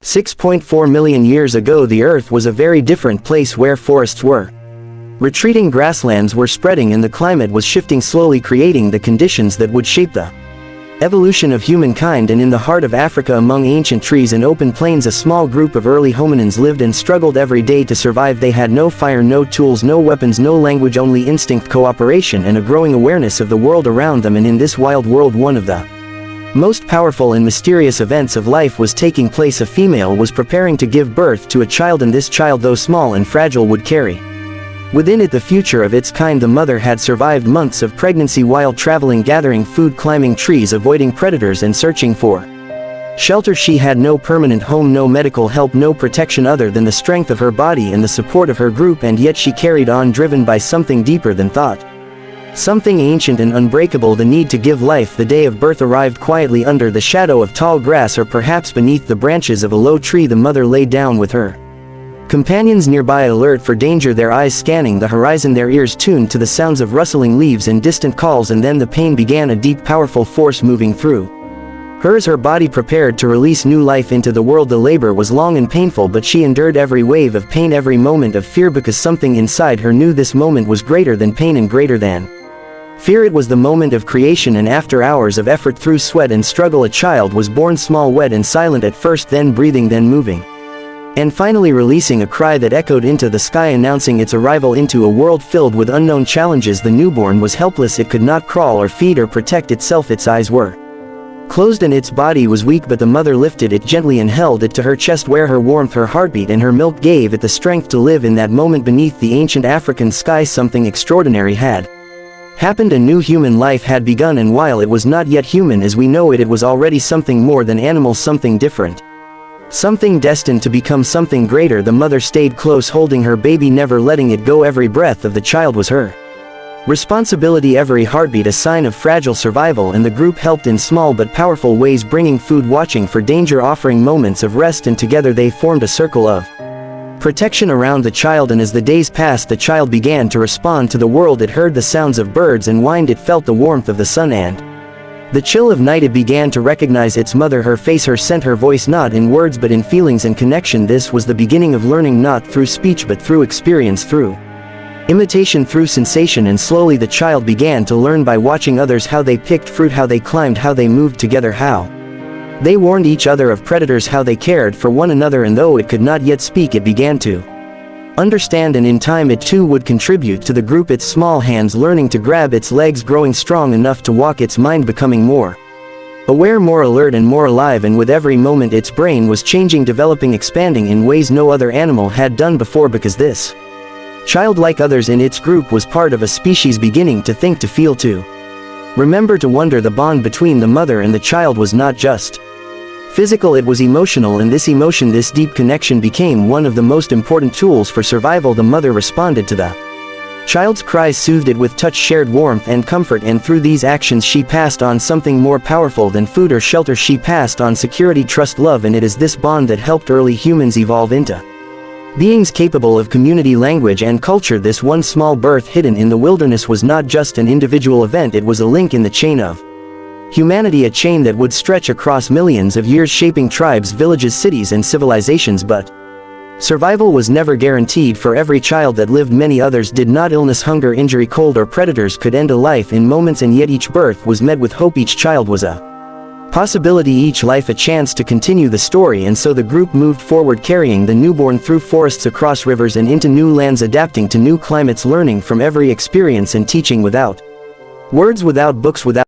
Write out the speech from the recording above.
6.4 million years ago the Earth was a very different place where forests were. Retreating grasslands were spreading and the climate was shifting slowly, creating the conditions that would shape the evolution of humankind. And in the heart of Africa, among ancient trees and open plains, a small group of early hominins lived and struggled every day to survive. They had no fire, no tools, no weapons, no language, only instinct, cooperation, and a growing awareness of the world around them. And in this wild world, one of the most powerful and mysterious events of life was taking place. A female was preparing to give birth to a child, and this child, though small and fragile, would carry within it the future of its kind. The mother had survived months of pregnancy while traveling, gathering food, climbing trees, avoiding predators, and searching for shelter. She had no permanent home, no medical help, no protection other than the strength of her body and the support of her group, and yet she carried on, driven by something deeper than thought. Something ancient and unbreakable, the need to give life. The day of birth arrived quietly under the shadow of tall grass, or perhaps beneath the branches of a low tree. The mother lay down with her companions nearby, alert for danger, their eyes scanning the horizon, their ears tuned to the sounds of rustling leaves and distant calls. And then the pain began, a deep, powerful force moving through her body, prepared to release new life into the world. The labor was long and painful, but she endured every wave of pain, every moment of fear, because something inside her knew this moment was greater than pain and greater than fear. It was the moment of creation, and after hours of effort, through sweat and struggle, a child was born, small, wet, and silent at first, then breathing, then moving, and finally releasing a cry that echoed into the sky, announcing its arrival into a world filled with unknown challenges. The newborn was helpless. It could not crawl or feed or protect itself. Its eyes were closed and its body was weak, but the mother lifted it gently and held it to her chest, where her warmth, her heartbeat, and her milk gave it the strength to live. In that moment, beneath the ancient African sky, something extraordinary had happened. A new human life had begun, and while it was not yet human as we know it, it was already something more than animal, something different, something destined to become something greater. The mother stayed close, holding her baby, never letting it go. Every breath of the child was her responsibility, every heartbeat a sign of fragile survival, and the group helped in small but powerful ways, bringing food, watching for danger, offering moments of rest, and together they formed a circle of protection around the child. And as the days passed, the child began to respond to the world. It heard the sounds of birds and wind, it felt the warmth of the sun and the chill of night. It began to recognize its mother, her face, her scent, her voice, not in words but in feelings and connection. This was the beginning of learning, not through speech but through experience, through imitation, through sensation. And slowly the child began to learn by watching others, how they picked fruit, how they climbed, how they moved together, how they warned each other of predators, how they cared for one another. And though it could not yet speak, it began to understand, and in time it too would contribute to the group, its small hands learning to grab, its legs growing strong enough to walk, its mind becoming more aware, more alert, and more alive. And with every moment its brain was changing, developing, expanding in ways no other animal had done before, because this child, like others in its group, was part of a species beginning to think, to feel, to remember, to wonder. The bond between the mother and the child was not just physical, it was emotional, and this emotion, this deep connection, became one of the most important tools for survival. The mother responded to the child's cries, soothed it with touch, shared warmth and comfort, and through these actions she passed on something more powerful than food or shelter. She passed on security, trust, love, and it is this bond that helped early humans evolve into beings capable of community, language, and culture. This one small birth hidden in the wilderness was not just an individual event, it was a link in the chain of humanity, a chain that would stretch across millions of years, shaping tribes, villages, cities, and civilizations. But survival was never guaranteed for every child that lived. Many others did not. Illness, hunger, injury, cold, or predators could end a life in moments, and yet each birth was met with hope. Each child was a possibility, each life a chance to continue the story. And so the group moved forward, carrying the newborn through forests, across rivers, and into new lands, adapting to new climates, learning from every experience, and teaching without words, without books, without